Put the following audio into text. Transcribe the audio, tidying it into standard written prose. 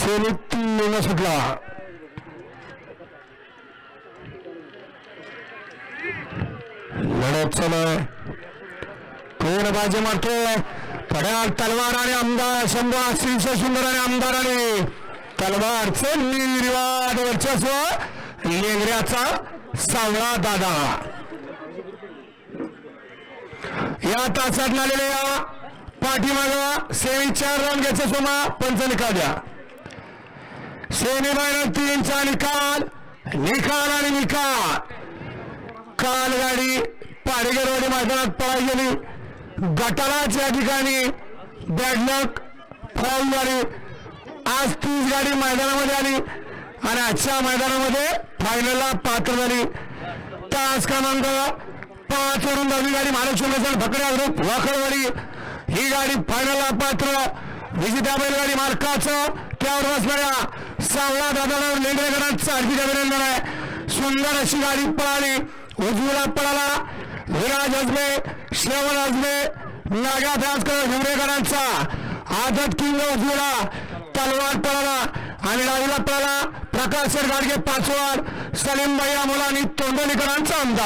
सेमीत 3 सुटला. लढत चालू आहे. कोण बाजी मारतो. पड्यात तलवार आणि आमदार शंभू अतिशय सुंदर आणि आमदार आणि तलवारचे निर्वाद वर्चस्व लेंगऱ्याचा सावळा दादा. या तासात लागलेल्या या पाठीमागं सेमी 4 रन घ्यायचे सोमा पंच निकाल द्या. सेमी फायनल 3चा निकाल निकाल आणि निकाल. काल गाडी पाडेगरवाडी मैदानात पळाई गेली. गटालाच या ठिकाणी बॅडलक फॉल झाली. आज 30 गाडी मैदानामध्ये आली आणि आजच्या मैदानामध्ये फायनलला पात्र झाली. तास क्रमांक 5 वरून 10वी गाडी महाराष्ट्र फकड्या ग्रुप वाखरवाडी ही गाडी फायनलला पात्र. विजेत्या बैलगाडी मालकाचं त्यावर बसणाऱ्या सावळा दादाला लेंगरेकरांचं हार्दिक अभिनंदन आहे. सुंदर अशी गाडी पळाली. उजवीला पळाला विराज हजबे श्रवण हजबे नागा दासकर घुमरेकरांचा आदत किंग उजवीला तलवार पळाला आणि डावीला पळाला प्रकाश गाडगे पाचवाड सलीम भैया मुलांनी तोंडोलीकरांचा आमदार.